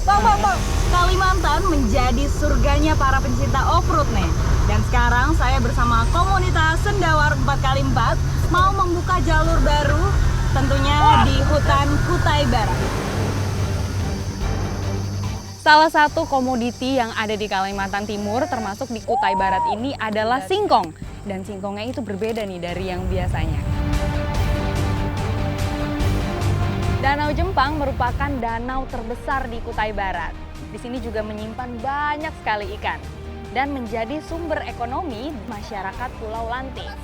Bang. Kalimantan menjadi surganya para pencinta off-road nih. Dan sekarang saya bersama komunitas Sendawar 4x4 mau membuka jalur baru tentunya di hutan Kutai Barat. Salah satu komoditi yang ada di Kalimantan Timur termasuk di Kutai Barat ini adalah singkong. Dan singkongnya itu berbeda nih dari yang biasanya. Danau Jempang merupakan danau terbesar di Kutai Barat. Di sini juga menyimpan banyak sekali ikan dan menjadi sumber ekonomi masyarakat Pulau Lantis.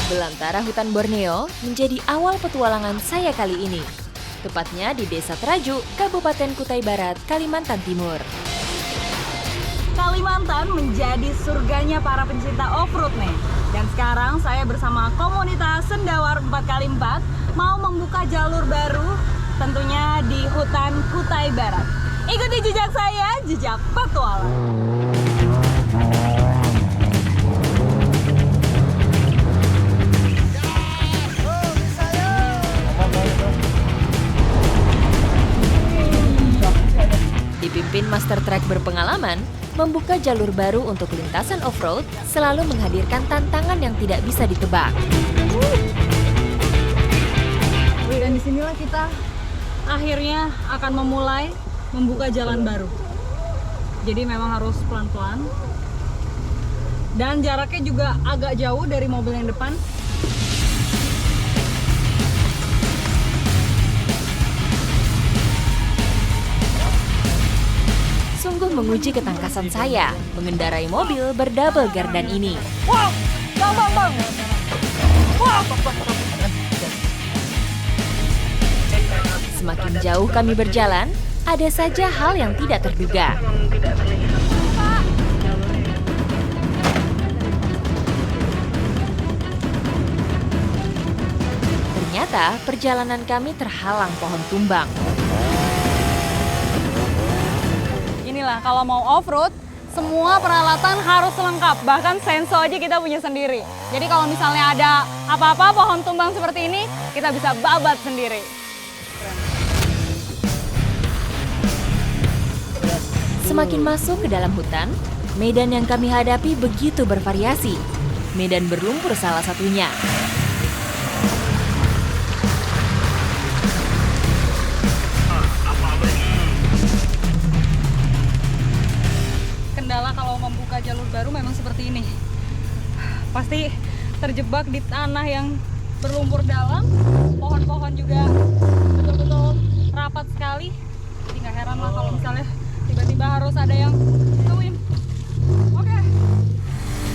Belantara hutan Borneo menjadi awal petualangan saya kali ini. Tepatnya di Desa Teraju, Kabupaten Kutai Barat, Kalimantan Timur. Kalimantan menjadi surganya para pencinta off-road nih. Dan sekarang saya bersama komunitas Sendawar 4x4 mau membuka jalur baru tentunya di hutan Kutai Barat. Ikuti jejak saya, jejak petualang. Dipimpin master track berpengalaman, membuka jalur baru untuk lintasan off-road selalu menghadirkan tantangan yang tidak bisa ditebak. Dan disinilah kita akhirnya akan memulai membuka jalan baru. Jadi memang harus pelan-pelan. Dan jaraknya juga agak jauh dari mobil yang depan. Sungguh menguji ketangkasan saya mengendarai mobil berdouble gardan ini. Wow, bang. Wow. Semakin jauh kami berjalan, ada saja hal yang tidak terduga. Ternyata perjalanan kami terhalang pohon tumbang. Inilah kalau mau off-road, semua peralatan harus lengkap. Bahkan senso aja kita punya sendiri. Jadi kalau misalnya ada apa-apa pohon tumbang seperti ini, kita bisa babat sendiri. Semakin masuk ke dalam hutan, medan yang kami hadapi begitu bervariasi. Medan berlumpur salah satunya. Kendala kalau membuka jalur baru memang seperti ini. Pasti terjebak di tanah yang berlumpur dalam, pohon-pohon juga betul-betul rapat sekali. Jadi nggak heran lah kalau misalnya tiba-tiba harus ada yang ituin. Oke.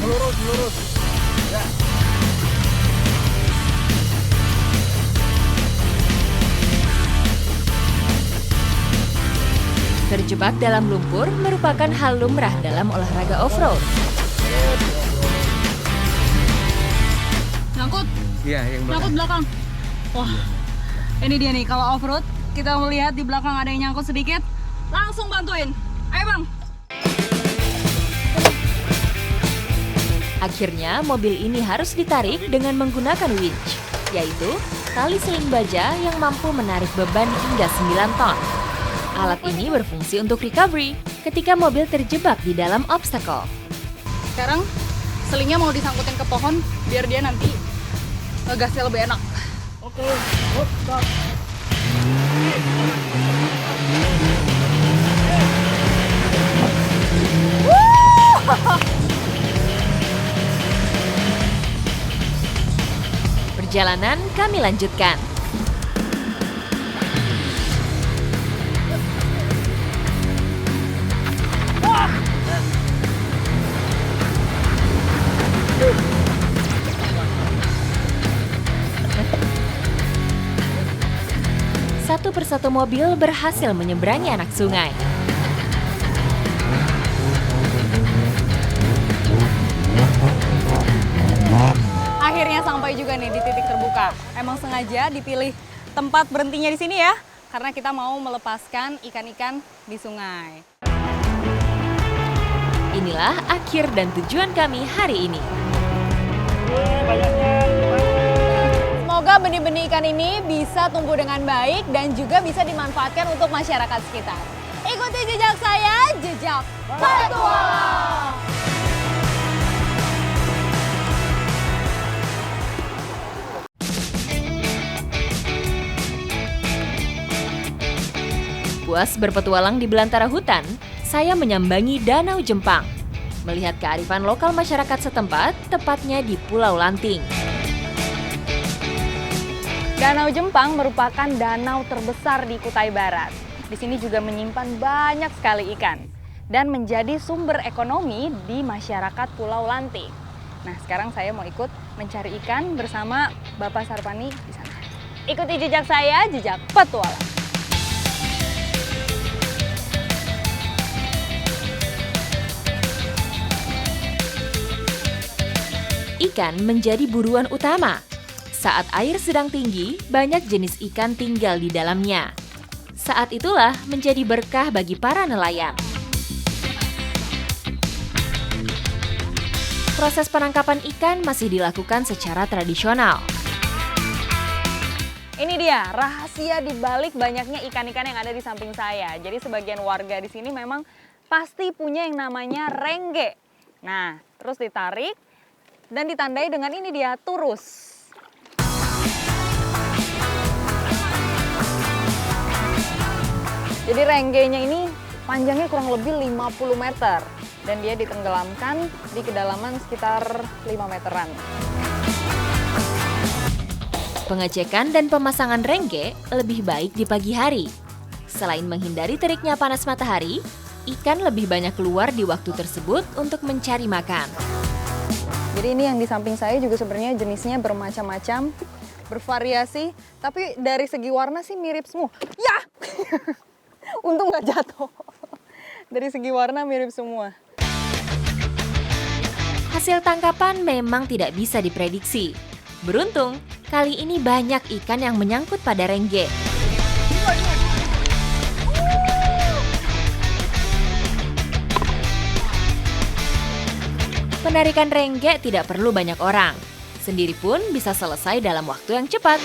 Lurus. Ya. Terjebak dalam lumpur merupakan hal lumrah dalam olahraga off-road. Nyangkut. Iya, yang Nyangkut belakang. Wah, ini dia nih. Kalau off-road, kita melihat di belakang ada yang nyangkut sedikit. Langsung bantuin. Ayo bang. Akhirnya mobil ini harus ditarik dengan menggunakan winch, yaitu tali seling baja yang mampu menarik beban hingga 9 ton. Alat ini berfungsi untuk recovery ketika mobil terjebak di dalam obstacle. Sekarang selingnya mau disangkutin ke pohon biar dia nanti ngegasnya lebih enak. Oke. Stop. Perjalanan kami lanjutkan. satu mobil berhasil menyeberangi anak sungai. Akhirnya sampai juga nih di titik terbuka. Emang sengaja dipilih tempat berhentinya di sini ya, karena kita mau melepaskan ikan-ikan di sungai. Inilah akhir dan tujuan kami hari ini. Semoga benih-benih ikan ini bisa tumbuh dengan baik dan juga bisa dimanfaatkan untuk masyarakat sekitar. Ikuti jejak saya, jejak petualang. Puas berpetualang di belantara hutan, saya menyambangi Danau Jempang. Melihat kearifan lokal masyarakat setempat, tepatnya di Pulau Lanting. Danau Jempang merupakan danau terbesar di Kutai Barat. Di sini juga menyimpan banyak sekali ikan dan menjadi sumber ekonomi di masyarakat Pulau Lanting. Nah, sekarang saya mau ikut mencari ikan bersama Bapak Sarpani di sana. Ikuti jejak saya, jejak petualang. Ikan menjadi buruan utama. Saat air sedang tinggi, banyak jenis ikan tinggal di dalamnya. Saat itulah menjadi berkah bagi para nelayan. Proses penangkapan ikan masih dilakukan secara tradisional. Ini dia rahasia di balik banyaknya ikan-ikan yang ada di samping saya. Jadi sebagian warga di sini memang pasti punya yang namanya rengge. Nah, terus ditarik dan ditandai dengan ini dia, turus. Jadi renggenya ini panjangnya kurang lebih 50 meter. Dan dia ditenggelamkan di kedalaman sekitar 5 meteran. Pengecekan dan pemasangan rengge lebih baik di pagi hari. Selain menghindari teriknya panas matahari, ikan lebih banyak keluar di waktu tersebut untuk mencari makan. Jadi ini yang di samping saya juga sebenarnya jenisnya bermacam-macam, bervariasi, tapi dari segi warna sih mirip semua. Ya! Untung nggak jatuh. Dari segi warna mirip semua. Hasil tangkapan memang tidak bisa diprediksi. Beruntung, kali ini banyak ikan yang menyangkut pada rengge. Penarikan rengge tidak perlu banyak orang. Sendiri pun bisa selesai dalam waktu yang cepat.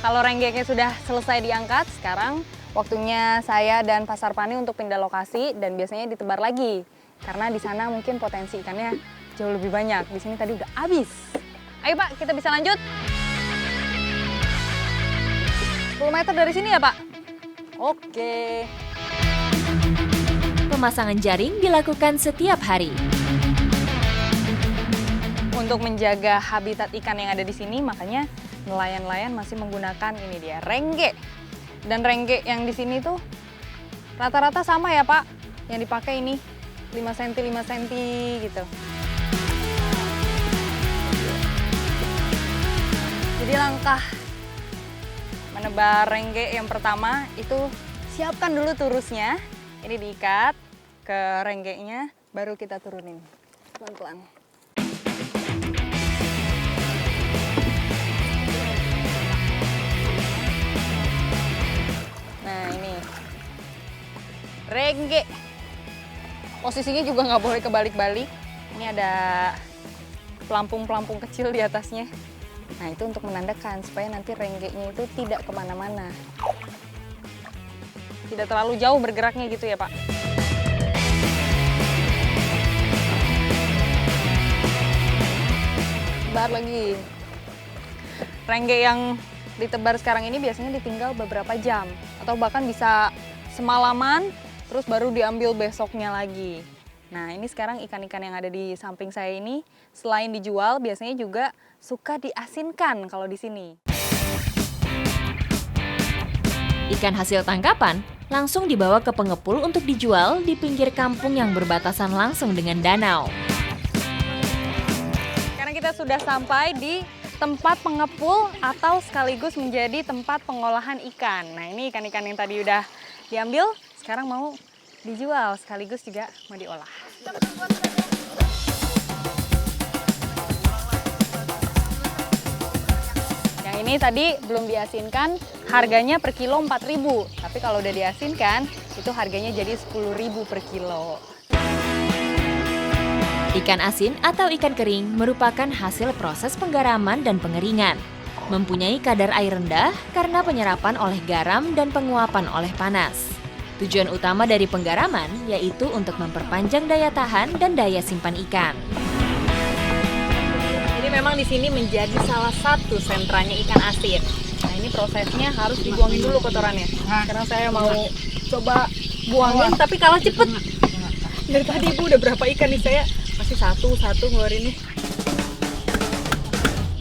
Kalau renggenya sudah selesai diangkat, sekarang waktunya saya dan Pak Sarpani untuk pindah lokasi dan biasanya ditebar lagi. Karena di sana mungkin potensi ikannya jauh lebih banyak. Di sini tadi udah habis. Ayo Pak, kita bisa lanjut. 10 meter dari sini ya Pak? Oke. Pemasangan jaring dilakukan setiap hari. Untuk menjaga habitat ikan yang ada di sini, makanya nelayan-nelayan masih menggunakan ini dia, rengge. Dan rengge yang di sini tuh rata-rata sama ya Pak, yang dipakai ini 5 cm gitu. Jadi langkah menebar rengge yang pertama itu siapkan dulu turusnya. Ini diikat ke renggenya, baru kita turunin pelan-pelan. Nah ini rengge, posisinya juga nggak boleh kebalik-balik. Ini ada pelampung-pelampung kecil di atasnya. Nah itu untuk menandakan supaya nanti renggenya itu tidak kemana-mana. Tidak terlalu jauh bergeraknya gitu ya Pak. Tebar lagi. Rengge yang ditebar sekarang ini biasanya ditinggal beberapa jam. Atau bahkan bisa semalaman, terus baru diambil besoknya lagi. Nah ini sekarang ikan-ikan yang ada di samping saya ini, selain dijual, biasanya juga suka diasinkan kalau di sini. Ikan hasil tangkapan langsung dibawa ke pengepul untuk dijual di pinggir kampung yang berbatasan langsung dengan danau. Sekarang kita sudah sampai di tempat pengepul atau sekaligus menjadi tempat pengolahan ikan. Nah, ini ikan-ikan yang tadi udah diambil, sekarang mau dijual sekaligus juga mau diolah. Yang ini tadi belum diasinkan, harganya per kilo 4.000. Tapi kalau udah diasinkan, itu harganya jadi 10.000 per kilo. Ikan asin atau ikan kering merupakan hasil proses penggaraman dan pengeringan. Mempunyai kadar air rendah karena penyerapan oleh garam dan penguapan oleh panas. Tujuan utama dari penggaraman yaitu untuk memperpanjang daya tahan dan daya simpan ikan. Jadi memang di sini menjadi salah satu sentranya ikan asin. Nah, ini prosesnya harus dibuangin dulu kotorannya. Karena saya mau coba buangin, tapi kalah cepet. Dari tadi Ibu udah berapa ikan nih, saya masih satu ngeluarin nih.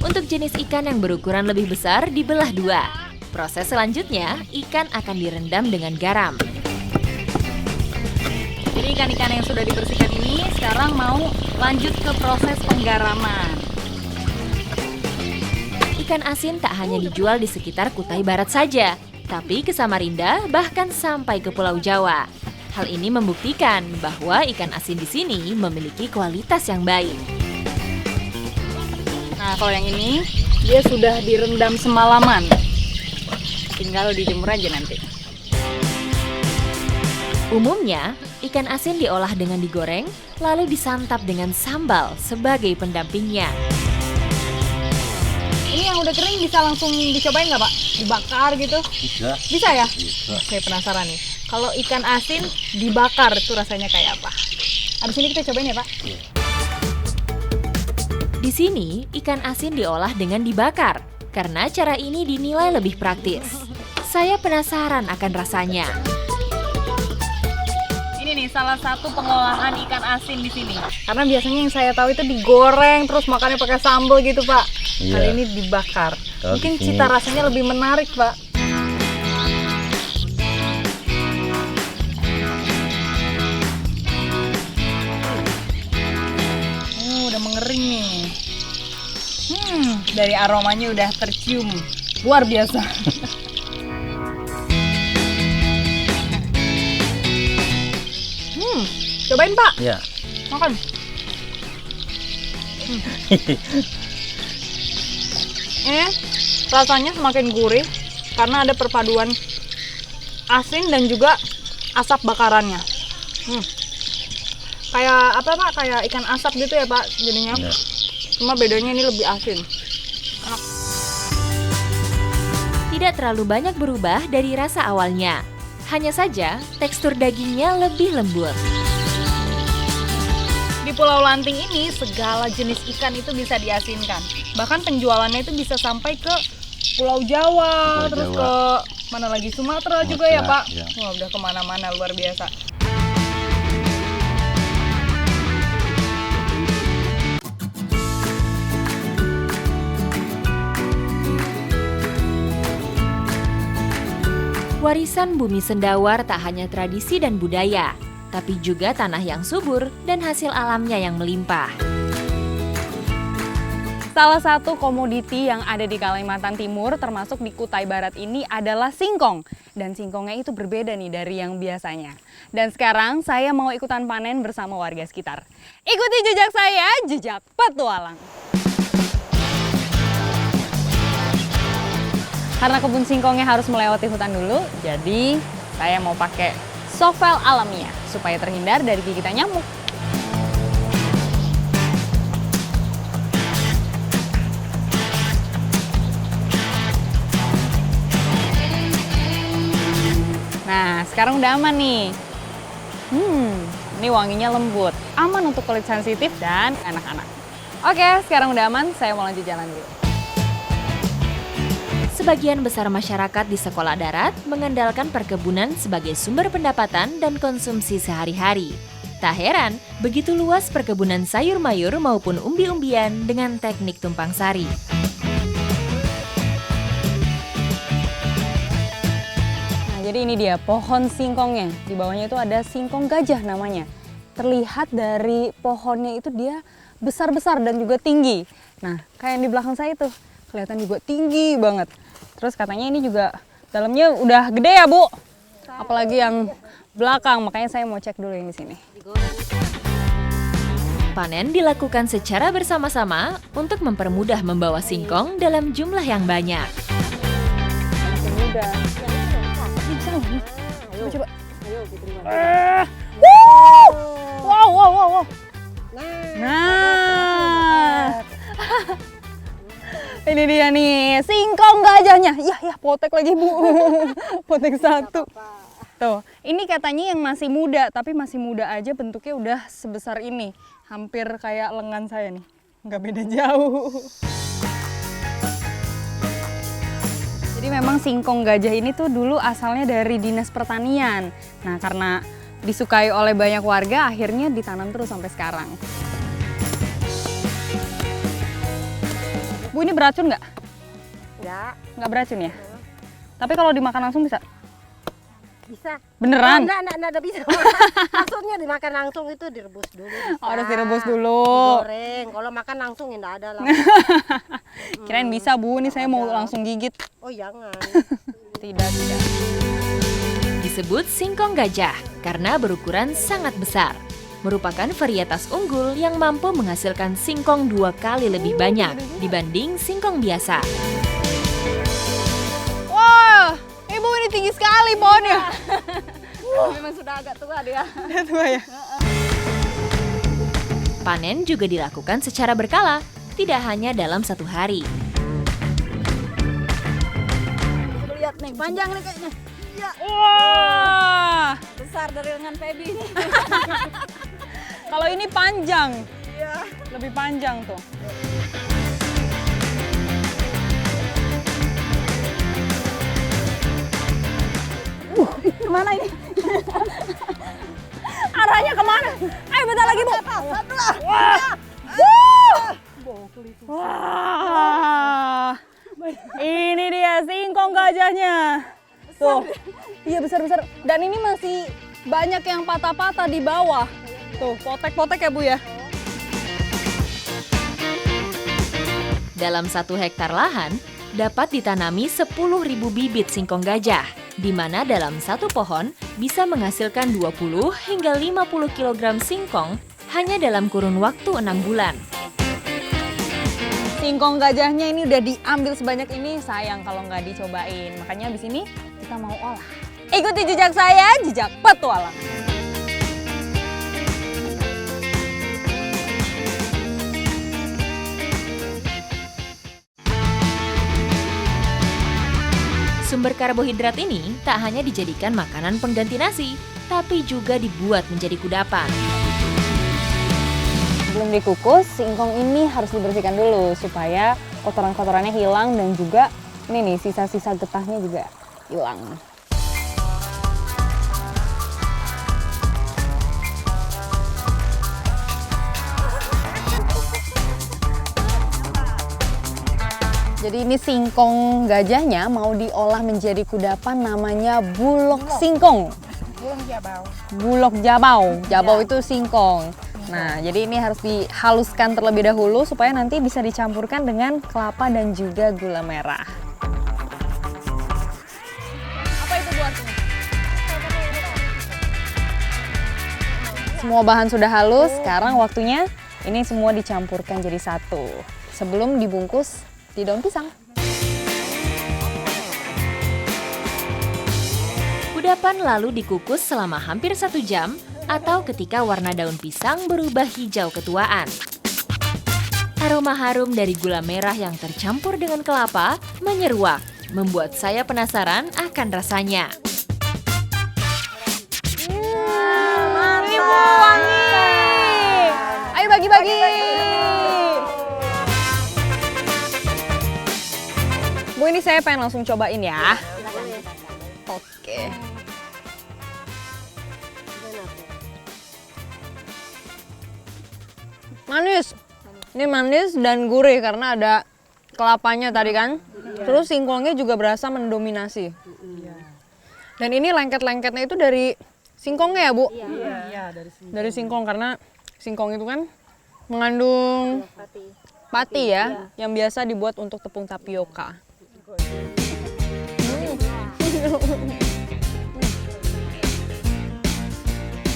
Untuk jenis ikan yang berukuran lebih besar dibelah dua. Proses selanjutnya, ikan akan direndam dengan garam. Jadi ikan-ikan yang sudah dibersihkan ini sekarang mau lanjut ke proses penggaraman. Ikan asin tak hanya dijual di sekitar Kutai Barat saja, tapi ke Samarinda bahkan sampai ke Pulau Jawa. Hal ini membuktikan bahwa ikan asin di sini memiliki kualitas yang baik. Nah, kalau yang ini dia sudah direndam semalaman. Tinggal dijemur aja nanti. Umumnya, ikan asin diolah dengan digoreng, lalu disantap dengan sambal sebagai pendampingnya. Ini yang udah kering bisa langsung dicobain nggak Pak? Dibakar gitu? Bisa. Bisa ya? Bisa. Saya penasaran nih. Kalau ikan asin dibakar tuh rasanya kayak apa? Abis ini kita cobain ya Pak? Di sini, ikan asin diolah dengan dibakar, karena cara ini dinilai lebih praktis. Saya penasaran akan rasanya. Ini nih salah satu pengolahan ikan asin di sini. Karena biasanya yang saya tahu itu digoreng terus makannya pakai sambal gitu Pak. Iya. Kali ini dibakar. Kalau Mungkin di sini- cita rasanya lebih menarik Pak. Udah mengering nih. Dari aromanya udah tercium. Luar biasa. Cobain Pak. Ya. Makan. Ini rasanya semakin gurih karena ada perpaduan asin dan juga asap bakarannya. Kayak apa Pak? Kayak ikan asap gitu ya Pak jadinya. Ya. Cuma bedanya ini lebih asin. Enak. Tidak terlalu banyak berubah dari rasa awalnya. Hanya saja, tekstur dagingnya lebih lembut. Di Pulau Lanting ini segala jenis ikan itu bisa diasinkan. Bahkan penjualannya itu bisa sampai ke Pulau Jawa, Pulau terus Jawa. ke mana lagi Sumatera juga ya Pak. ya. Wah udah kemana-mana luar biasa. Warisan bumi Sendawar tak hanya tradisi dan budaya, tapi juga tanah yang subur dan hasil alamnya yang melimpah. Salah satu komoditi yang ada di Kalimantan Timur termasuk di Kutai Barat ini adalah singkong. Dan singkongnya itu berbeda nih dari yang biasanya. Dan sekarang saya mau ikutan panen bersama warga sekitar. Ikuti jejak saya, jejak petualang. Karena kebun singkongnya harus melewati hutan dulu, jadi saya mau pakai sovel alamiah supaya terhindar dari gigitan nyamuk. Nah, sekarang udah aman nih. Ini wanginya lembut, aman untuk kulit sensitif dan anak-anak. Oke, sekarang udah aman, saya mau lanjut jalan dulu. Sebagian besar masyarakat di sekolah darat mengandalkan perkebunan sebagai sumber pendapatan dan konsumsi sehari-hari. Tak heran, begitu luas perkebunan sayur mayur maupun umbi-umbian dengan teknik tumpang sari. Nah, jadi ini dia pohon singkongnya. Di bawahnya itu ada singkong gajah namanya. Terlihat dari pohonnya itu dia besar-besar dan juga tinggi. Nah, kayak yang di belakang saya tuh, kelihatan juga tinggi banget. Terus katanya ini juga dalamnya udah gede ya, Bu? Apalagi yang belakang, makanya saya mau cek dulu yang di sini. Panen dilakukan secara bersama-sama untuk mempermudah membawa singkong dalam jumlah yang banyak. Mudah. Bisa nggak nih? Coba. Wow. Nah. Ini dia nih, singkong gajahnya. Ya, potek lagi, Bu. Potek satu. Tuh, ini katanya yang masih muda, tapi masih muda aja bentuknya udah sebesar ini. Hampir kayak lengan saya nih. Nggak beda jauh. Jadi memang singkong gajah ini tuh dulu asalnya dari Dinas Pertanian. Nah, karena disukai oleh banyak warga, akhirnya ditanam terus sampai sekarang. Bu, ini beracun nggak? Nggak beracun ya? Tapi kalau dimakan langsung bisa? Bisa. Beneran? Enggak bisa. Maksudnya dimakan langsung itu direbus dulu. Bisa. Oh, harus direbus dulu. Digoreng. Kalau makan langsung ya enggak ada lah. Kirain bisa, Bu. Ini saya mau langsung gigit. Oh, jangan. Tidak. Disebut singkong gajah karena berukuran sangat besar. Merupakan varietas unggul yang mampu menghasilkan singkong 2 kali lebih banyak dibanding singkong biasa. Wah, Ibu ini tinggi sekali pohonnya. Memang sudah agak tua dia. Udah tua ya? Panen juga dilakukan secara berkala, tidak hanya dalam 1 hari. Lihat nih, panjang nih kayaknya. Iya, Wah, besar dari lengan Feby ini. kalau ini panjang. Iya. Lebih panjang tuh. Kemana ini? Arahnya kemana? Ayo bentar lagi, Bu. Wah. Ini dia singkong gajahnya. Tuh. Iya, besar-besar. Dan ini masih banyak yang patah-patah di bawah. Tuh, potek-potek ya, Bu ya. Dalam 1 hektar lahan, dapat ditanami 10.000 bibit singkong gajah, di mana dalam 1 pohon bisa menghasilkan 20 hingga 50 kg singkong hanya dalam kurun waktu 6 bulan. Singkong gajahnya ini udah diambil sebanyak ini, sayang kalau nggak dicobain. Makanya di sini kita mau olah. Ikuti jejak saya, jejak petualang. Sumber karbohidrat ini tak hanya dijadikan makanan pengganti nasi, tapi juga dibuat menjadi kudapan. Sebelum dikukus, singkong ini harus dibersihkan dulu supaya kotoran-kotorannya hilang dan juga ini nih sisa-sisa getahnya juga hilang. Jadi ini singkong gajahnya mau diolah menjadi kudapan namanya bulok singkong. Bulok jabau. Jabau itu singkong. Nah, jadi ini harus dihaluskan terlebih dahulu supaya nanti bisa dicampurkan dengan kelapa dan juga gula merah. Apa itu Bu artinya? Semua bahan sudah halus, sekarang waktunya ini semua dicampurkan jadi satu. Sebelum dibungkus di daun pisang. Kudapan lalu dikukus selama hampir 1 jam atau ketika warna daun pisang berubah hijau ketuaan. Aroma harum dari gula merah yang tercampur dengan kelapa menyeruak, membuat saya penasaran akan rasanya. Ini wangi. Ayo bagi-bagi. Bu, ini saya pengen langsung cobain ya. Oke. Manis. Ini manis dan gurih karena ada kelapanya tadi kan. Terus singkongnya juga berasa mendominasi. Dan ini lengket-lengketnya itu dari singkongnya ya, Bu? Iya, dari singkong karena singkong itu kan mengandung Pati ya, yang biasa dibuat untuk tepung tapioka.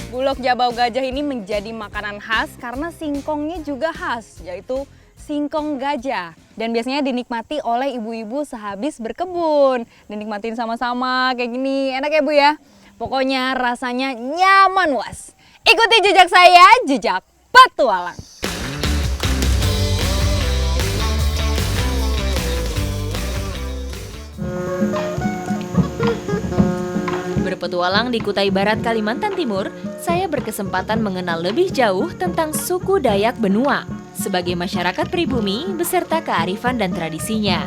Bulog Jabau Gajah ini menjadi makanan khas karena singkongnya juga khas, yaitu singkong gajah. Dan biasanya dinikmati oleh ibu-ibu sehabis berkebun. Dinikmatin sama-sama kayak gini, enak ya Bu ya? Pokoknya rasanya nyaman was. Ikuti jejak saya, jejak petualang. Berpetualang di Kutai Barat, Kalimantan Timur, saya berkesempatan mengenal lebih jauh tentang suku Dayak Benua sebagai masyarakat pribumi beserta kearifan dan tradisinya.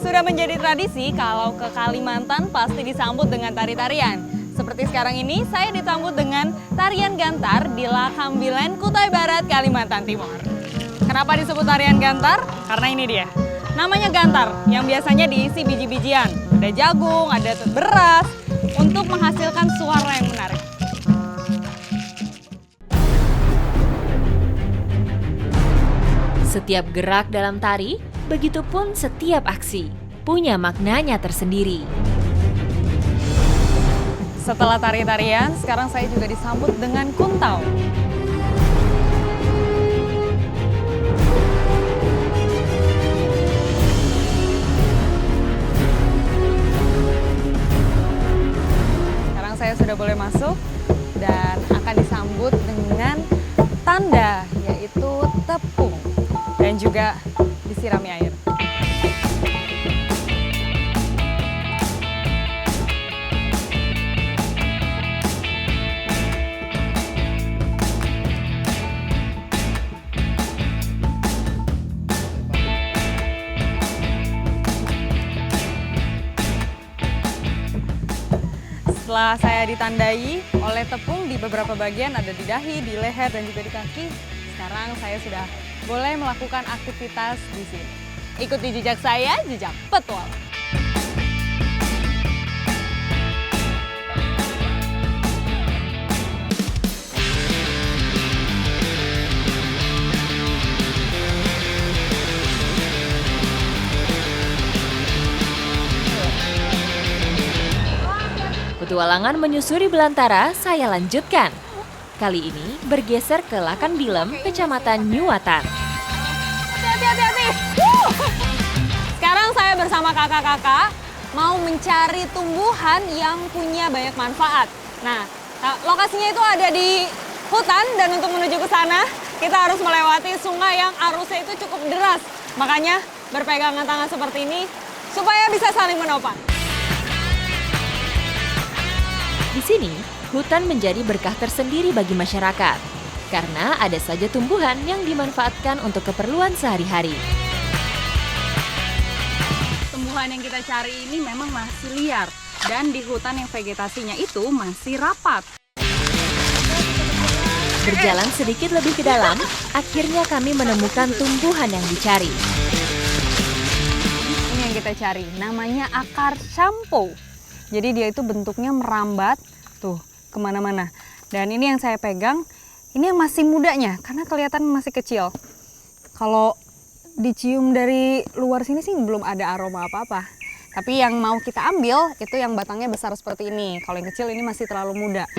Sudah menjadi tradisi kalau ke Kalimantan pasti disambut dengan tari-tarian. Seperti sekarang ini saya disambut dengan tarian gantar di Lakambilen, Kutai Barat, Kalimantan Timur. Kenapa disebut tarian gantar? Karena ini dia. Namanya gantar, yang biasanya diisi biji-bijian. Ada jagung, ada beras, untuk menghasilkan suara yang menarik. Setiap gerak dalam tari, begitupun setiap aksi, punya maknanya tersendiri. Setelah tari-tarian, sekarang saya juga disambut dengan kuntau. Saya sudah boleh masuk dan akan disambut dengan tanda, yaitu tepung dan juga disirami air. Setelah saya ditandai oleh tepung di beberapa bagian, ada di dahi, di leher, dan juga di kaki, sekarang saya sudah boleh melakukan aktivitas di sini. Ikuti jejak saya, jejak petualang. Petualangan menyusuri belantara, saya lanjutkan. Kali ini bergeser ke Lakambilem, Kecamatan Nyuwatan. Hati-hati! Sekarang saya bersama kakak-kakak mau mencari tumbuhan yang punya banyak manfaat. Nah, lokasinya itu ada di hutan dan untuk menuju ke sana kita harus melewati sungai yang arusnya itu cukup deras. Makanya berpegangan tangan seperti ini supaya bisa saling menopang. Di sini, hutan menjadi berkah tersendiri bagi masyarakat, karena ada saja tumbuhan yang dimanfaatkan untuk keperluan sehari-hari. Tumbuhan yang kita cari ini memang masih liar, dan di hutan yang vegetasinya itu masih rapat. Berjalan sedikit lebih ke dalam, akhirnya kami menemukan tumbuhan yang dicari. Ini yang kita cari, namanya akar sampo. Jadi dia itu bentuknya merambat tuh kemana-mana. Dan ini yang saya pegang, ini yang masih mudanya karena kelihatan masih kecil. Kalau dicium dari luar sini sih belum ada aroma apa-apa. Tapi yang mau kita ambil itu yang batangnya besar seperti ini. Kalau yang kecil ini masih terlalu muda.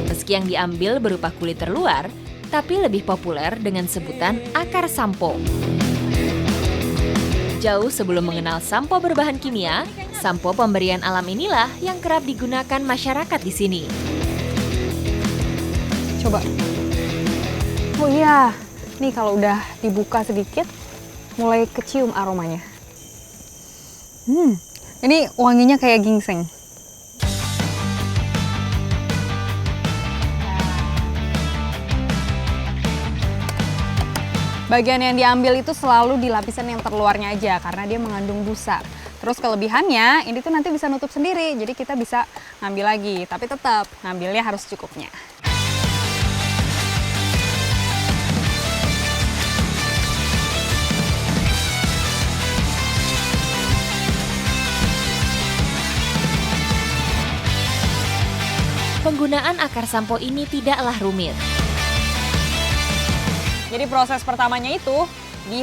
Meski yang diambil berupa kulit terluar, tapi lebih populer dengan sebutan akar sampo. Jauh sebelum mengenal sampo berbahan kimia, sampo pemberian alam inilah yang kerap digunakan masyarakat di sini. Coba. Oh iya, nih kalau udah dibuka sedikit, mulai kecium aromanya. Ini wanginya kayak ginseng. Bagian yang diambil itu selalu di lapisan yang terluarnya aja karena dia mengandung busa. Terus kelebihannya ini tuh nanti bisa nutup sendiri, jadi kita bisa ngambil lagi. Tapi tetap ngambilnya harus cukupnya. penggunaan akar sampo ini tidaklah rumit. Jadi proses pertamanya itu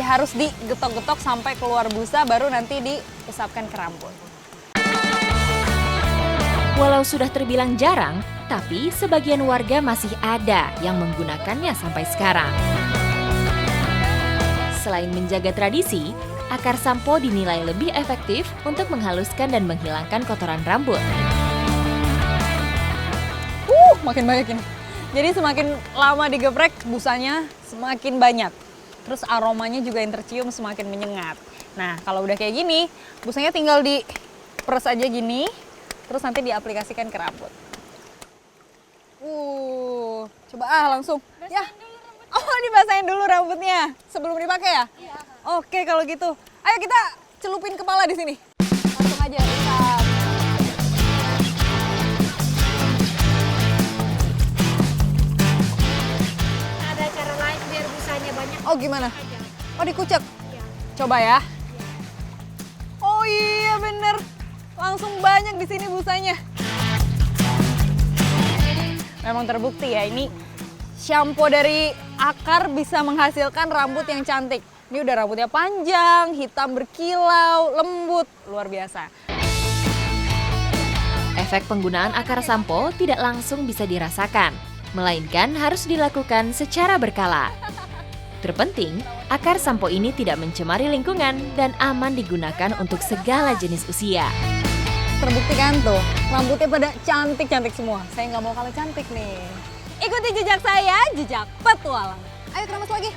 harus digetok-getok sampai keluar busa, baru nanti diusapkan ke rambut. Walau sudah terbilang jarang, tapi sebagian warga masih ada yang menggunakannya sampai sekarang. Selain menjaga tradisi, akar sampo dinilai lebih efektif untuk menghaluskan dan menghilangkan kotoran rambut. Makin banyak ini. Jadi semakin lama digeprek, busanya semakin banyak. Terus aromanya juga yang tercium semakin menyengat. Nah, kalau udah kayak gini, busanya tinggal diperes aja gini, terus nanti diaplikasikan ke rambut. Coba langsung. Ya. Oh, dibasahin dulu rambutnya sebelum dipakai ya? Iya. Oke, kalau gitu. Ayo kita celupin kepala di sini. Langsung aja, usap. Ada cara lain biar busanya banyak. Oh, gimana? Oh, dikucek. Coba ya. Oh iya, bener. Langsung banyak di sini busanya. Memang terbukti ya, ini shampoo dari akar bisa menghasilkan rambut yang cantik. Ini udah rambutnya panjang, hitam berkilau, lembut, luar biasa. Efek penggunaan akar sampo tidak langsung bisa dirasakan, melainkan harus dilakukan secara berkala. Terpenting, akar sampo ini tidak mencemari lingkungan dan aman digunakan untuk segala jenis usia. Terbukti kan tuh, rambutnya pada cantik-cantik semua. Saya nggak mau kalah cantik nih. Ikuti jejak saya, jejak petualang. Ayo keramas lagi.